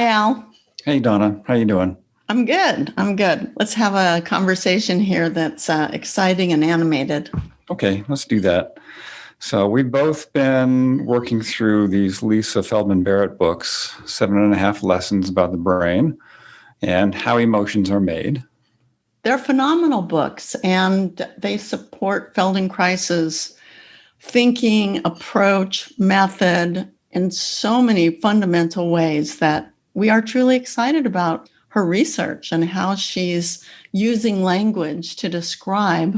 Hi, Al. Hey, Donna. How you doing? I'm good. I'm good. Let's have a conversation here that's exciting and animated. Okay, let's do that. So we've both been working through these Lisa Feldman Barrett books, 7.5 Lessons about the Brain and How Emotions Are Made. They're phenomenal books, and they support Feldenkrais's thinking, approach, method in so many fundamental ways that we are truly excited about her research and how she's using language to describe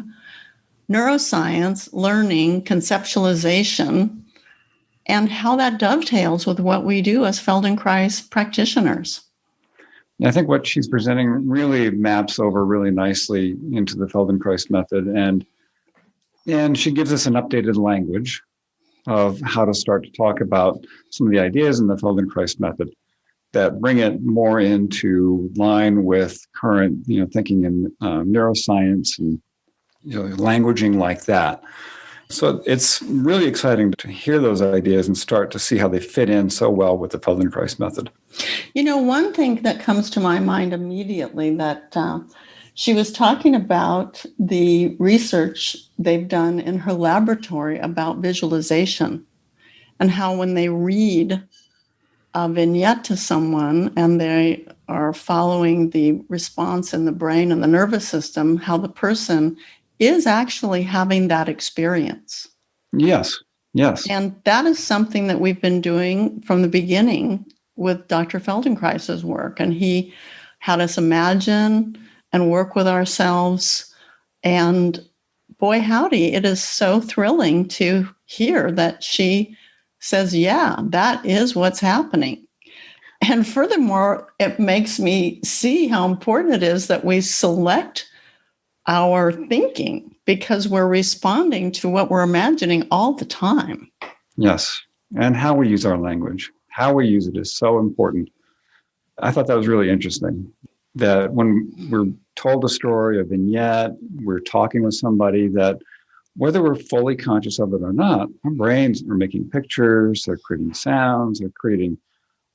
neuroscience, learning, conceptualization, and how that dovetails with what we do as Feldenkrais practitioners. I think what she's presenting really maps over really nicely into the Feldenkrais method, and she gives us an updated language of how to start to talk about some of the ideas in the Feldenkrais method that bring it more into line with current, thinking in neuroscience and languaging like that. So it's really exciting to hear those ideas and start to see how they fit in so well with the Feldenkrais method. One thing that comes to my mind immediately that she was talking about the research they've done in her laboratory about visualization and how when they read a vignette to someone and they are following the response in the brain and the nervous system, how the person is actually having that experience. Yes. And that is something that we've been doing from the beginning with Dr. Feldenkrais's work. And he had us imagine and work with ourselves. And boy, howdy, it is so thrilling to hear that she says, yeah, that is what's happening. And furthermore, it makes me see how important it is that we select our thinking because we're responding to what we're imagining all the time. Yes. And how we use our language, how we use it is so important. I thought that was really interesting that when we're told a story, a vignette, we're talking with somebody that whether we're fully conscious of it or not, our brains are making pictures, they're creating sounds, they're creating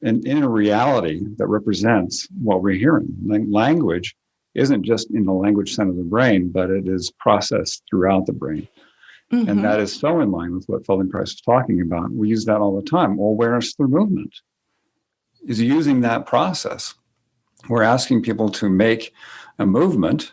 an inner reality that represents what we're hearing. Language isn't just in the language center of the brain, but it is processed throughout the brain. Mm-hmm. And that is so in line with what Feldenkrais is talking about. We use that all the time. Awareness through movement is using that process. We're asking people to make a movement.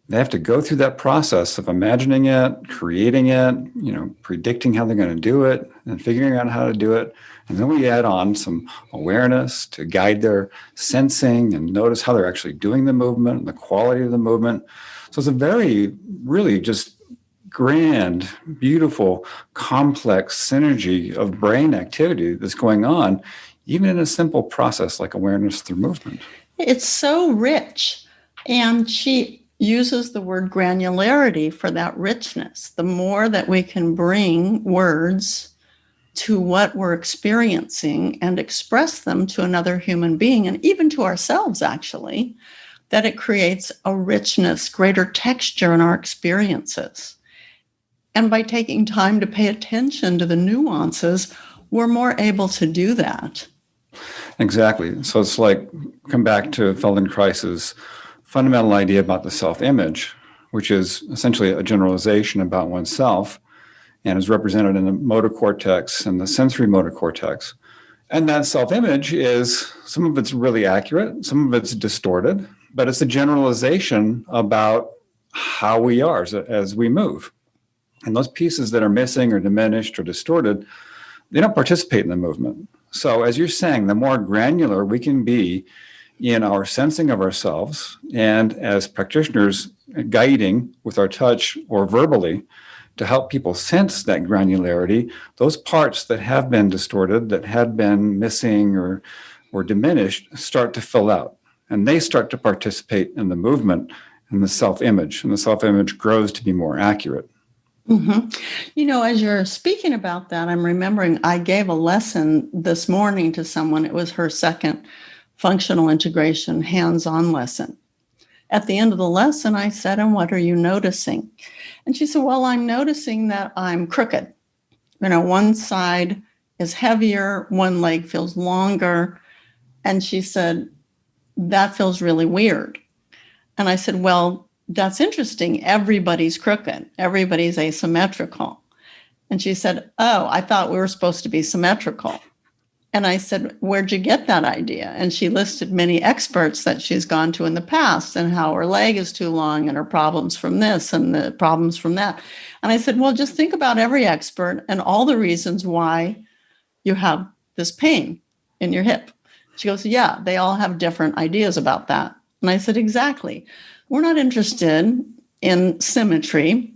They have to go through that process of imagining it, creating it, predicting how they're going to do it and figuring out how to do it. And then we add on some awareness to guide their sensing and notice how they're actually doing the movement and the quality of the movement. So it's a very, really just grand, beautiful, complex synergy of brain activity that's going on, even in a simple process like awareness through movement. It's so rich. And she uses the word granularity for that richness. The more that we can bring words to what we're experiencing and express them to another human being, and even to ourselves, actually, that it creates a richness, greater texture in our experiences. And by taking time to pay attention to the nuances, we're more able to do that. Exactly. So it's like, come back to Feldenkrais's fundamental idea about the self-image, which is essentially a generalization about oneself and is represented in the motor cortex and the sensory motor cortex. And that self-image is, some of it's really accurate, some of it's distorted, but it's a generalization about how we are as we move. And those pieces that are missing or diminished or distorted, they don't participate in the movement. So as you're saying, the more granular we can be in our sensing of ourselves and as practitioners guiding with our touch or verbally to help people sense that granularity, those parts that have been distorted, that had been missing or diminished, start to fill out. And they start to participate in the movement and the self-image. And the self-image grows to be more accurate. Mm-hmm. As you're speaking about that, I'm remembering I gave a lesson this morning to someone. It was her second functional integration hands-on lesson. At the end of the lesson, I said, "And what are you noticing?" And she said, "Well, I'm noticing that I'm crooked. One side is heavier, one leg feels longer, And she said, that feels really weird. And I said, well, that's interesting. Everybody's crooked. Everybody's asymmetrical. And she said, oh, I thought we were supposed to be symmetrical. And I said, where'd you get that idea? And she listed many experts that she's gone to in the past and how her leg is too long and her problems from this and the problems from that. And I said, well, just think about every expert and all the reasons why you have this pain in your hip. She goes, yeah, they all have different ideas about that. And I said, exactly. We're not interested in symmetry,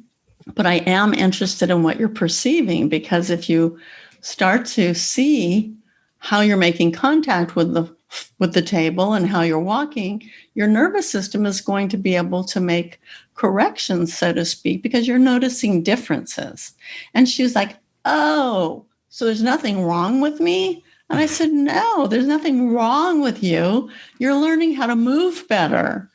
but I am interested in what you're perceiving, because if you start to see how you're making contact with the table and how you're walking, your nervous system is going to be able to make corrections, so to speak, because you're noticing differences. And she was like, oh, so there's nothing wrong with me? And I said, no, there's nothing wrong with you. You're learning how to move better.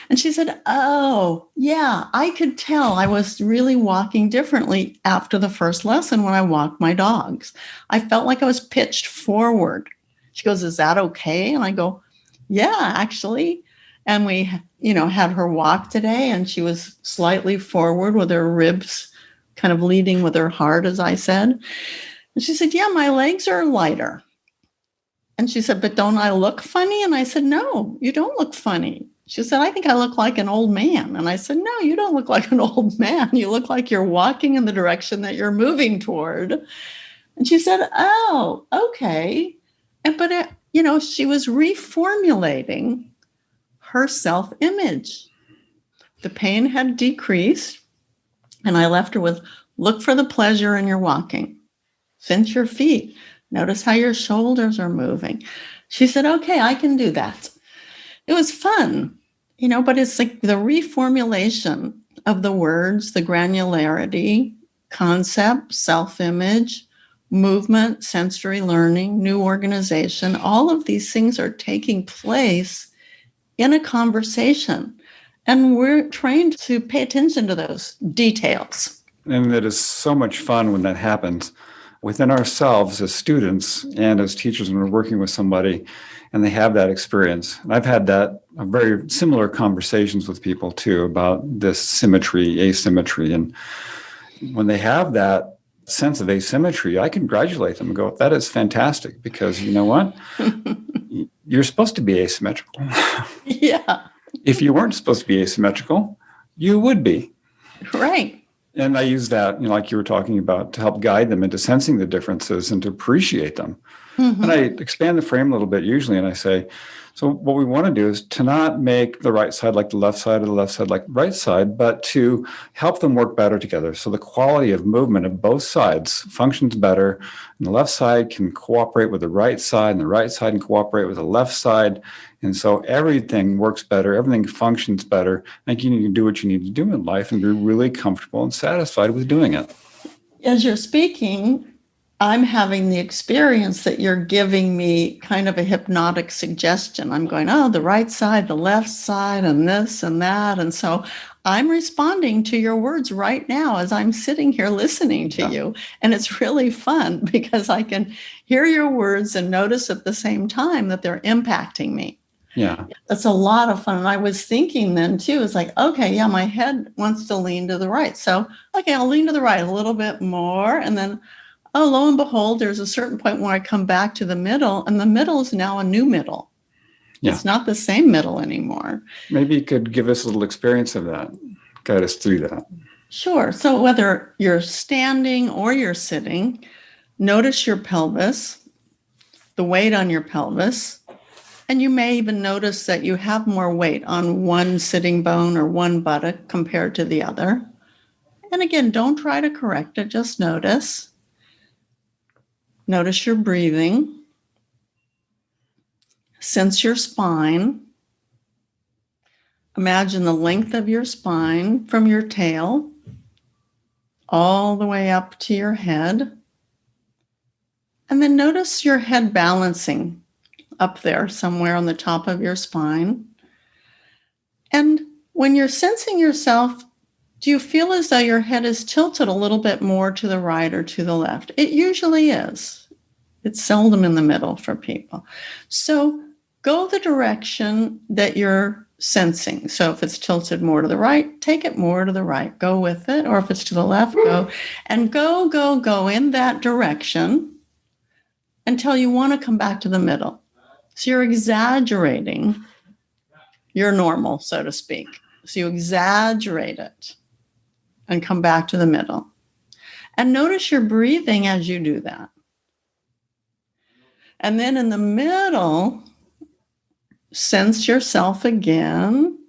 And she said, oh, yeah, I could tell I was really walking differently after the first lesson when I walked my dogs. I felt like I was pitched forward. She goes, is that okay? And I go, yeah, actually. And we, had her walk today, and she was slightly forward with her ribs kind of leading with her heart, as I said. And she said, yeah, my legs are lighter. And she said, but don't I look funny? And I said, no, you don't look funny. She said, I think I look like an old man. And I said, no, you don't look like an old man. You look like you're walking in the direction that you're moving toward. And she said, oh, okay. But she was reformulating her self-image. The pain had decreased. And I left her with, look for the pleasure in your walking. Sense your feet. Notice how your shoulders are moving. She said, okay, I can do that. It was fun, but it's like the reformulation of the words, the granularity, concept, self-image, movement, sensory learning, new organization. All of these things are taking place in a conversation. And we're trained to pay attention to those details. And it is so much fun when that happens within ourselves as students and as teachers when we're working with somebody and they have that experience. And I've had very similar conversations with people too about this symmetry, asymmetry. And when they have that sense of asymmetry, I congratulate them and go, that is fantastic, because you know what? You're supposed to be asymmetrical. Yeah. If you weren't supposed to be asymmetrical, you would be. Right. And I use that, like you were talking about, to help guide them into sensing the differences and to appreciate them. Mm-hmm. And I expand the frame a little bit usually, and I say, so what we want to do is to not make the right side like the left side or the left side like the right side, but to help them work better together. So the quality of movement of both sides functions better, and the left side can cooperate with the right side, and the right side can cooperate with the left side. And so everything works better, everything functions better. And you can do what you need to do in life and be really comfortable and satisfied with doing it. As you're speaking, I'm having the experience that you're giving me kind of a hypnotic suggestion. I'm going, oh, the right side, the left side, and this and that. And so I'm responding to your words right now as I'm sitting here listening to you. And it's really fun because I can hear your words and notice at the same time that they're impacting me. Yeah. That's a lot of fun. And I was thinking then too, it's like, okay, yeah, my head wants to lean to the right. So, okay, I'll lean to the right a little bit more. And then, oh, lo and behold, there's a certain point where I come back to the middle, and the middle is now a new middle. Yeah. It's not the same middle anymore. Maybe you could give us a little experience of that, guide us through that. Sure. So whether you're standing or you're sitting, notice your pelvis, the weight on your pelvis. And you may even notice that you have more weight on one sitting bone or one buttock compared to the other. And again, don't try to correct it, just notice. Notice your breathing. Sense your spine. Imagine the length of your spine from your tail all the way up to your head. And then notice your head balancing up there somewhere on the top of your spine. And when you're sensing yourself, do you feel as though your head is tilted a little bit more to the right or to the left? It usually is. It's seldom in the middle for people. So go the direction that you're sensing. So if it's tilted more to the right, take it more to the right, go with it. Or if it's to the left, go. And go in that direction until you want to come back to the middle. So you're exaggerating your normal, so to speak. So you exaggerate it and come back to the middle. And notice your breathing as you do that. And then in the middle, sense yourself again,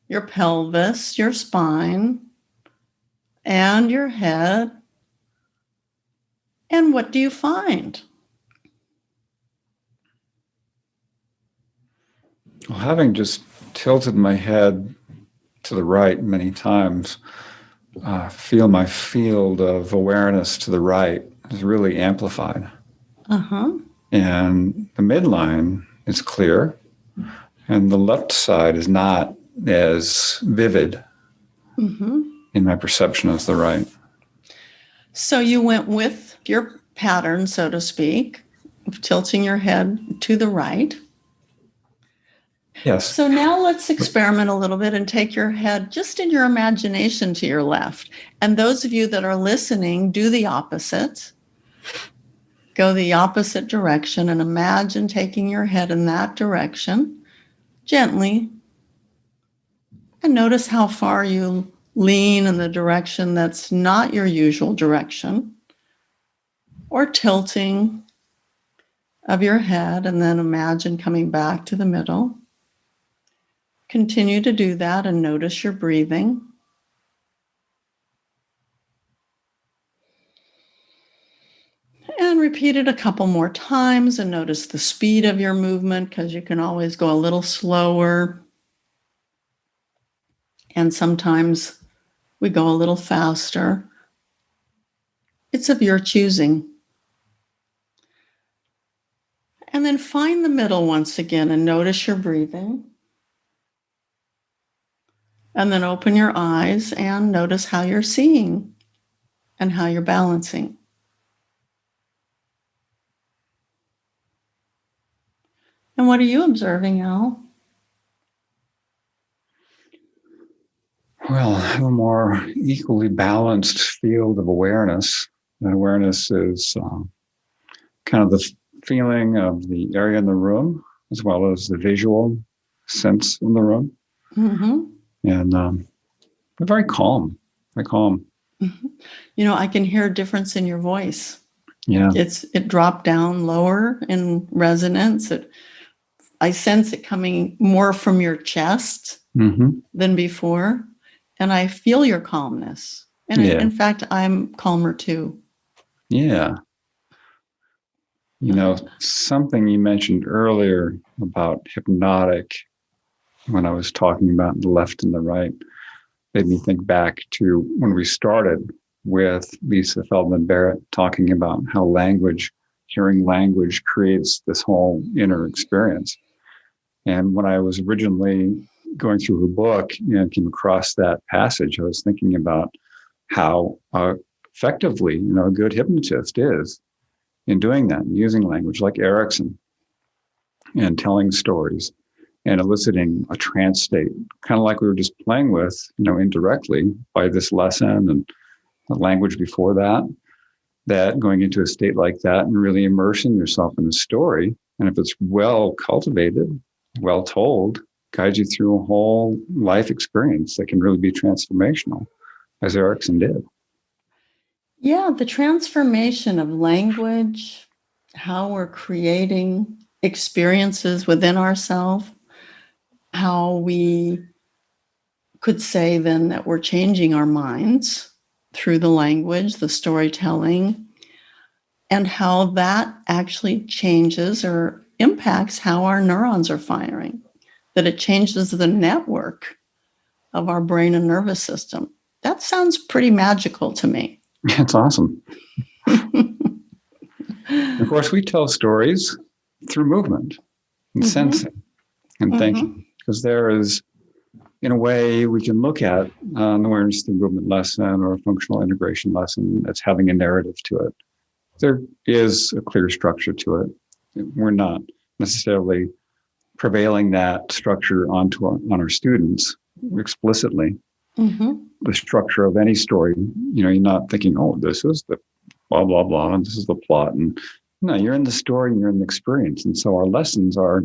your pelvis, your spine, and your head. And what do you find? Well, having just tilted my head to the right many times, feel my field of awareness to the right is really amplified. And the midline is clear, and the left side is not as vivid in my perception as the right. So you went with your pattern, so to speak, of tilting your head to the right. Yes. So now let's experiment a little bit and take your head just in your imagination to your left. And those of you that are listening, do the opposite. Go the opposite direction and imagine taking your head in that direction gently. And notice how far you lean in the direction that's not your usual direction, or tilting of your head, and then imagine coming back to the middle. Continue to do that and notice your breathing. And repeat it a couple more times and notice the speed of your movement, because you can always go a little slower. And sometimes we go a little faster. It's of your choosing. And then find the middle once again and notice your breathing. And then open your eyes and notice how you're seeing and how you're balancing. And what are you observing, Al? Well, I have a more equally balanced field of awareness. And awareness is kind of the feeling of the area in the room, as well as the visual sense in the room. And we're very calm, very calm. You know, I can hear a difference in your voice. Yeah. It dropped down lower in resonance. I sense it coming more from your chest than before. And I feel your calmness. And in fact, I'm calmer too. Yeah. You know, something you mentioned earlier about hypnotic, when I was talking about the left and the right, made me think back to when we started with Lisa Feldman Barrett talking about how hearing language creates this whole inner experience. And when I was originally going through her book and came across that passage, I was thinking about how effectively, a good hypnotist is in doing that, using language like Erickson and telling stories and eliciting a trance state, kind of like we were just playing with, indirectly by this lesson and the language before that going into a state like that and really immersing yourself in a story. And if it's well cultivated, well told, guides you through a whole life experience that can really be transformational, as Erickson did. Yeah, the transformation of language, how we're creating experiences within ourselves, how we could say then that we're changing our minds through the language, the storytelling, and how that actually changes or impacts how our neurons are firing, that it changes the network of our brain and nervous system. That sounds pretty magical to me. It's awesome. Of course, we tell stories through movement and sensing and thinking, because there is, in a way, we can look at an awareness through movement lesson or a functional integration lesson that's having a narrative to it. There is a clear structure to it. We're not necessarily prevailing that structure on our students explicitly. Mm-hmm. The structure of any story, you're not thinking, oh, this is the blah, blah, blah, and this is the plot. And no, you're in the story and you're in the experience. And so our lessons are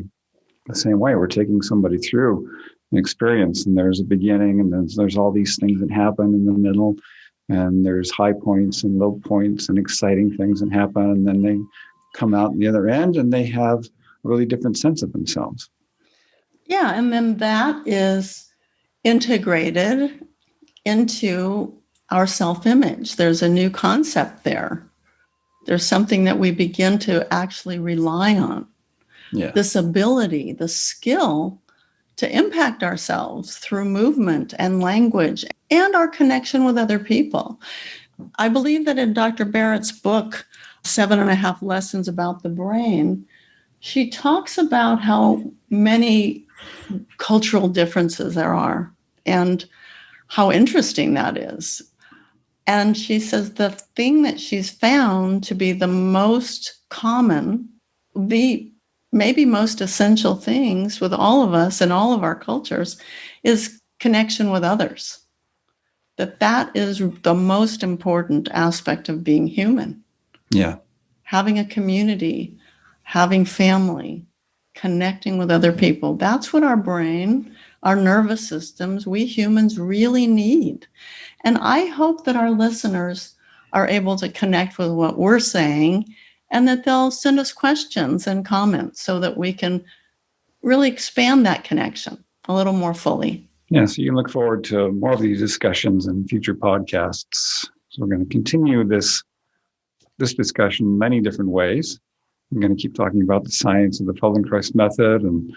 the same way. We're taking somebody through an experience, and there's a beginning, and then there's all these things that happen in the middle, and there's high points and low points and exciting things that happen, and then they come out the other end and they have a really different sense of themselves. Yeah, and then that is integrated into our self-image. There's a new concept there. There's something that we begin to actually rely on. Yeah. This ability, the skill to impact ourselves through movement and language and our connection with other people. I believe that in Dr. Barrett's book, 7.5 Lessons About the Brain, she talks about how many cultural differences there are and how interesting that is. And she says the thing that she's found to be the most common, the maybe most essential things with all of us and all of our cultures is connection with others. That is the most important aspect of being human. Yeah. Having a community, having family, connecting with other people. That's what our brain, our nervous systems, we humans really need. And I hope that our listeners are able to connect with what we're saying and that they'll send us questions and comments so that we can really expand that connection a little more fully. Yeah, so you can look forward to more of these discussions in future podcasts. So we're going to continue this discussion in many different ways. I'm going to keep talking about the science of the Feldenkrais method and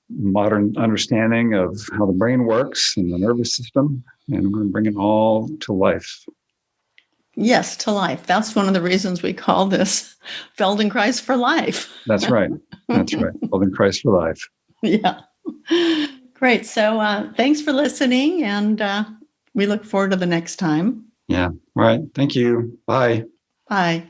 modern understanding of how the brain works and the nervous system, and I'm going to bring it all to life. Yes, to life. That's one of the reasons we call this Feldenkrais for life. That's right. That's right. Feldenkrais for life. Yeah. Great. So thanks for listening, and we look forward to the next time. Yeah. All right. Thank you. Bye. Bye.